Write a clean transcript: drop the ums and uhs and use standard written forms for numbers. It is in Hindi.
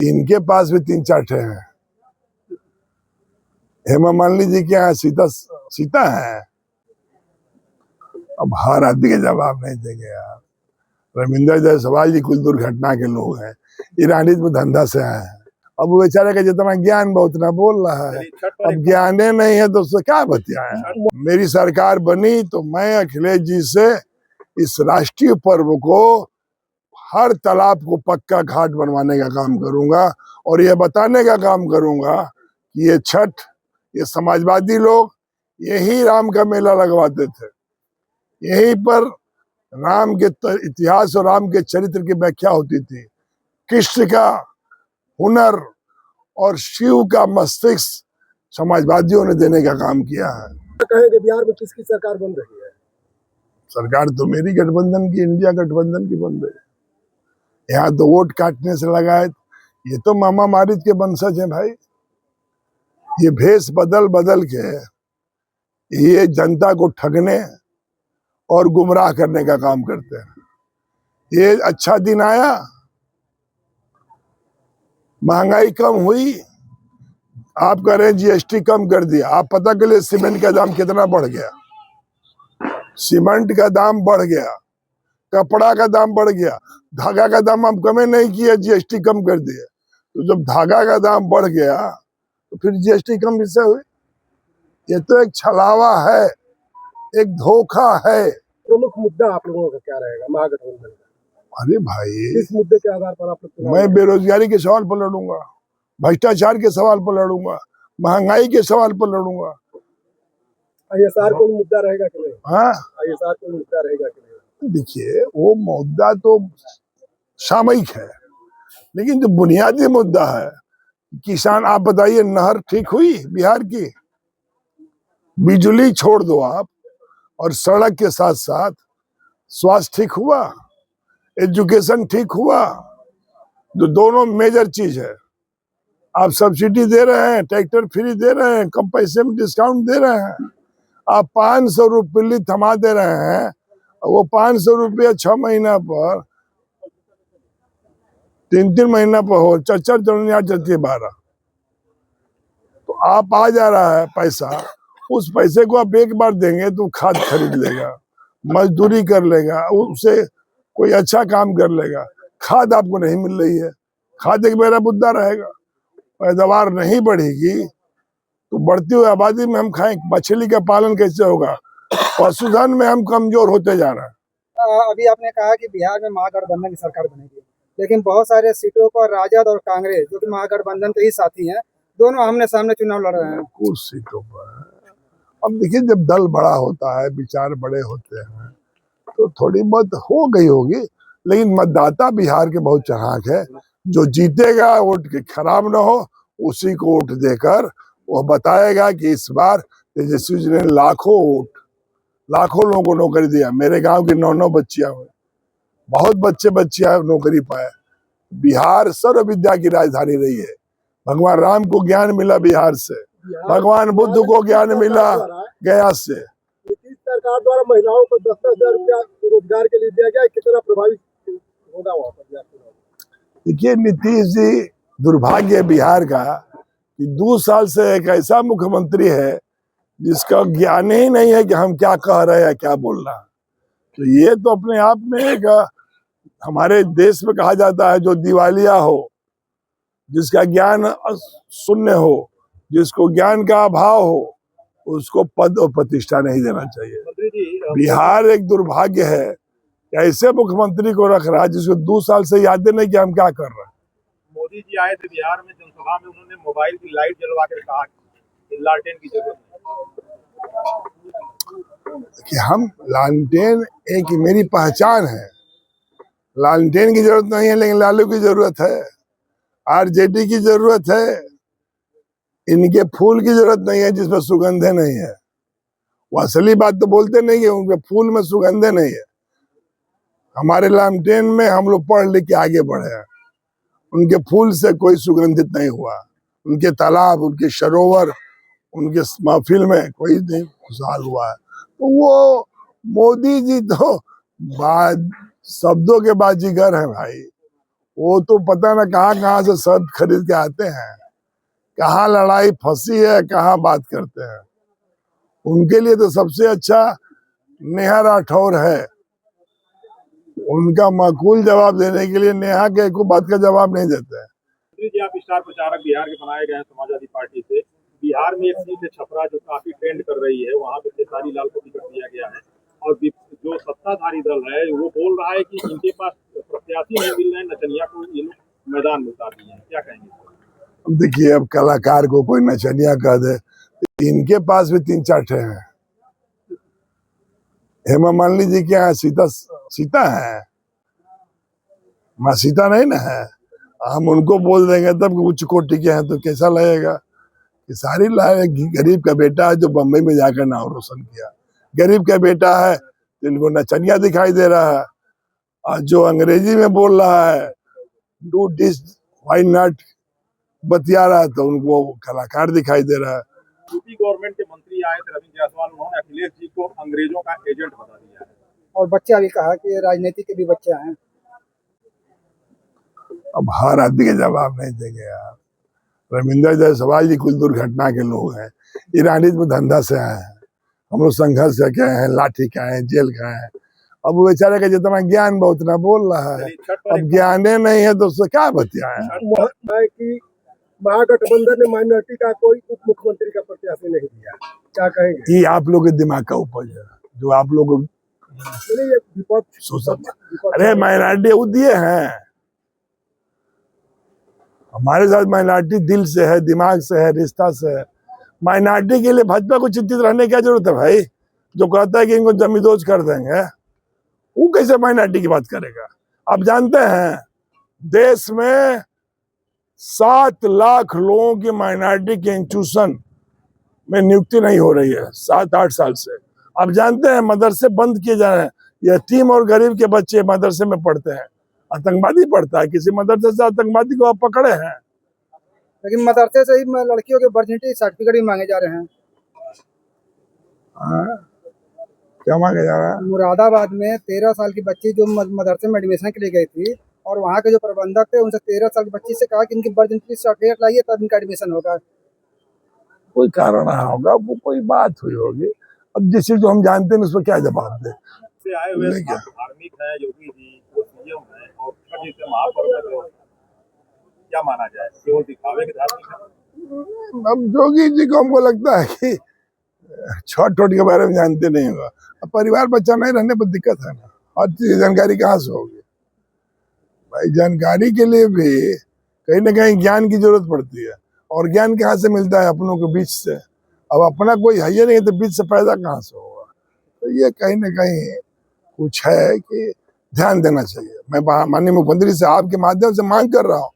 इनके पास भी 3-4 ठे हैं। हेमा मालिनी जी के यहाँ सीता है। अब हर आदमी के जवाब नहीं देंगे यार। रविंद्र जायसवाल जी कुछ दुर्घटना के लोग हैं, ईरानी में धंधा से आए हैं। अब वो बेचारे का जितना ज्ञान बहुत ना बोल रहा है, अब ज्ञाने नहीं है तो उससे क्या बतियाए। मेरी सरकार बनी तो मैं अखिलेश जी से इस राष्ट्रीय पर्व को हर तालाब को पक्का घाट बनवाने का काम करूंगा और ये बताने का काम करूंगा कि ये छठ, ये समाजवादी लोग यही राम का मेला लगवाते थे, यहीं पर राम के इतिहास और राम के चरित्र की व्याख्या होती थी। कृष्ण का हुनर और शिव का मस्तिष्क समाजवादियों ने देने का काम किया है। कहेंगे बिहार में किसकी सरकार बन रही है? सरकार तो मेरी गठबंधन की, इंडिया गठबंधन की बन रही है। यहाँ तो वोट काटने से लगाए, ये तो मामा मारिद के वंशज हैं भाई। ये भेष बदल बदल के ये जनता को ठगने और गुमराह करने का काम करते हैं। ये अच्छा दिन आया, महंगाई कम हुई, आप कह रहे हैं जीएसटी कम कर दिया। आप पता कर लिए सीमेंट का दाम कितना बढ़ गया। सीमेंट का दाम बढ़ गया, कपड़ा का दाम बढ़ गया, धागा का दाम हम कम नहीं किया, जीएसटी कम कर दिया। तो जब धागा का दाम बढ़ गया तो फिर जीएसटी कम इससे हुई। ये तो एक छलावा है, एक धोखा है। प्रमुख मुद्दा आप लोगों का क्या रहेगा महागठबंधन का? अरे भाई, इस मुद्दे के आधार पर आप लोग मैं बेरोजगारी के सवाल पर लड़ूंगा, भ्रष्टाचार के सवाल पर लड़ूंगा, महंगाई के सवाल पर लड़ूंगा। आईएसआर कोई मुद्दा रहेगा कि नहीं? हाँ, आईएसआर कोई मुद्दा रहेगा कि नहीं? देखिए, वो मुद्दा तो सामयिक है, लेकिन जो बुनियादी मुद्दा है, किसान, आप बताइए, नहर ठीक हुई बिहार की? बिजली छोड़ दो आप, और सड़क के साथ साथ स्वास्थ्य ठीक हुआ, एजुकेशन ठीक हुआ, जो दोनों मेजर चीज है। आप सब्सिडी दे रहे हैं, ट्रैक्टर फ्री दे रहे हैं, कम पैसे में डिस्काउंट दे रहे हैं, आप 500 रुपये थमा दे रहे हैं। वो 500 रुपया 6 महीना पर, 3-3 महीना पर हो, 4-4 तो आप आ जा रहा है पैसा। उस पैसे को आप एक बार देंगे तो खाद खरीद लेगा, मजदूरी कर लेगा, उससे कोई अच्छा काम कर लेगा। खाद आपको नहीं मिल रही है, खाद एक मेरा मुद्दा रहेगा। पैदावार नहीं बढ़ेगी तो बढ़ती हुई आबादी में हम खाएं, मछली का पालन कैसे होगा? पशुधन में हम कमजोर होते जा रहे हैं। अभी आपने कहा कि बिहार में महागठबंधन की सरकार बनेगी, लेकिन बहुत सारे सीटों पर राजद और कांग्रेस, जो कि महागठबंधन के ही साथी हैं, दोनों आमने सामने चुनाव लड़ रहे हैं। कुछ सीटों पर अब देखिए, जब दल बड़ा होता है, विचार बड़े होते हैं, तो थोड़ी बहुत हो गई होगी, लेकिन मतदाता बिहार के बहुत चालाक है। जो जीतेगा वोट के खराब ना हो, उसी को वोट देकर वो बताएगा कि इस बार तेजस्वी जी ने लाखों लोगों को नौकरी दिया। मेरे गांव की 9 बच्चियां हुई, बहुत बच्चियां नौकरी पाए। बिहार सर्व विद्या की राजधानी रही है। भगवान राम को ज्ञान मिला बिहार से, भगवान बुद्ध को ज्ञान मिला गया से। नीतीश सरकार द्वारा महिलाओं को 10-10 हजार रुपया रोजगार के लिए दिया गया, कितना प्रभावित होगा वहाँ पर? देखिए, नीतीश जी, दुर्भाग्य है बिहार का कि 2 साल से एक ऐसा मुख्यमंत्री है जिसका ज्ञान ही नहीं है कि हम क्या कह रहे हैं, क्या बोल रहा है। तो ये तो अपने आप में एक, हमारे देश में कहा जाता है, जो दिवालिया हो, जिसका ज्ञान शून्य हो, जिसको ज्ञान का अभाव हो, उसको पद और प्रतिष्ठा नहीं देना चाहिए। बिहार एक दुर्भाग्य है, ऐसे मुख्यमंत्री को रख रहा है जिसको 2 साल से याद नहीं कि हम क्या कर रहे हैं। मोदी जी आए थे बिहार में, जनसभा में उन्होंने मोबाइल की लाइट जलवा कर कहा कि लालटेन की जरूरत कि हम लालटेन, एक मेरी पहचान है, लालटेन की जरूरत नहीं है, लेकिन लालू की जरूरत है, आरजेडी की जरूरत है। इनके फूल की जरूरत नहीं है जिसमें सुगंधे नहीं है। वो असली बात तो बोलते नहीं है, उनके फूल में सुगंधे नहीं है। हमारे लालटेन में हम लोग पढ़ लिख के आगे बढ़े हैं, उनके फूल से कोई सुगंधित नहीं हुआ। उनके तालाब, उनके सरोवर, उनके महफिल में कोई नहीं खुशहाल हुआ है। तो वो मोदी जी तो शब्दों के बाजीगर हैं भाई। वो तो पता ना कहाँ कहाँ से शब्द खरीद के आते हैं, कहाँ लड़ाई फंसी है, कहाँ बात करते हैं। उनके लिए तो सबसे अच्छा नेहा राठौर है। उनका माकूल जवाब देने के लिए नेहा के को बात का जवाब नहीं देते हैं। जी, आप स्टार प्रचारक बिहार के बनाए गए हैं समाजवादी पार्टी से। बिहार में एक सीट है छपरा जो काफी ट्रेंड कर रही है, वहाँ पे खेसारी लाल को टिकट दिया गया है और जो सत्ताधारी दल है वो बोल रहा है कि इनके पास प्रत्याशी नहीं मिल रहे हैं, नचनिया को ये लोग मैदान में उतार दिए हैं। क्या कहेंगे? अब देखिए, अब कलाकार को कोई नचनिया कह दे, इनके पास भी 3-4 ठे हैं। हेमा मालिनी जी क्या है? सीता है, माँ सीता नहीं ना है। हम उनको बोल देंगे तब उच्च कोटि के हैं तो कैसा लगेगा? खेसारी लाल गरीब का बेटा है जो बम्बई में जाकर नाम रोशन किया, गरीब का बेटा है जिनको नचनिया दिखाई दे रहा है, और जो अंग्रेजी में बोल रहा है डू दिस व्हाई नॉट बतिया रहा है तो उनको कलाकार दिखाई दे रहा है। यूपी गवर्नमेंट के मंत्री आए थे रविंद्र जायसवाल, उन्होंने अखिलेश जी को अंग्रेजों का एजेंट बता दिया है और बच्चा भी कहा कि ये राजनीति के भी बच्चे हैं। अब हर आदमी के जवाब नहीं देंगे यार। रविंद्र जायसवाल जी कुछ दुर्घटना के लोग हैं, ये राजनीति में धंधा से आए हैं। हम लोग संघर्ष के आए हैं, लाठी का है, जेल का है। अब वो बेचारे का जितना ज्ञान बहुत उतना बोल रहा है, अब ज्ञाने नहीं है तो उससे क्या बतियाए। है कि महागठबंधन ने माइनॉरिटी का कोई उप मुख्यमंत्री का प्रत्याशी नहीं दिया, क्या कहेंगे? ये आप लोग के दिमाग का उपज है जो आप लोग ये विपक्ष सोचते। अरे माइनॉरिटी वो दिए हैं, हमारे साथ माइनॉरिटी दिल से है, दिमाग से है, रिश्ता से है। माइनॉरिटी के लिए भाजपा को चिंतित रहने की क्या जरूरत है भाई? जो कहता है कि इनको जमींदोज कर देंगे, वो कैसे माइनॉरिटी की बात करेगा? आप जानते हैं देश में 7 लाख लोगों की माइनॉरिटी के इंस्टीट्यूशन में नियुक्ति नहीं हो रही है 7-8 साल से। आप जानते हैं मदरसे बंद किए जा रहे हैं, यतीम और गरीब के बच्चे मदरसे में पढ़ते हैं। आतंकवादी पढ़ता है, किसी मदरसे से आतंकवादी को आप पकड़े हैं? लेकिन मदरसे से ही लड़कियों के वर्जिनिटी सर्टिफिकेट भी मांगे जा रहे हैं। क्या मांगे जा रहा है? मुरादाबाद में 13 साल की बच्ची जो मदरसे में एडमिशन के लिए गई थी और वहाँ के जो प्रबंधक थे उनसे 13 साल की बच्ची से कहा कि इनकी वर्जिनिटी सर्टिफिकेट लाइए तब इनका एडमिशन होगा। कोई कारण रहा होगा, वो कोई बात हुई होगी। अब जिस चीज जो हम जानते हैं उस पर क्या जवाब दे। से आए हुए धार्मिक है योगी जी, वो सीएम है और छठ जैसे महापर्व है, तो क्या माना जाए? केवल दिखावे के धार्मिक है। अब जोगी जी को हमको लगता है कि छठ के बारे में जानते नहीं होगा। अब परिवार बच्चा नहीं रहने पर दिक्कत है ना, हर चीज जानकारी कहाँ से होगी भाई? जानकारी के लिए भी कहीं ना कहीं ज्ञान की जरूरत पड़ती है, और ज्ञान कहाँ से मिलता है? अपनों के बीच से। अब अपना कोई है ही नहीं तो बीच से पैदा कहाँ से होगा? तो ये कहीं ना कहीं कुछ है कि ध्यान देना चाहिए। मैं माननीय मुख्यमंत्री से आपके माध्यम से मांग कर रहा हूँ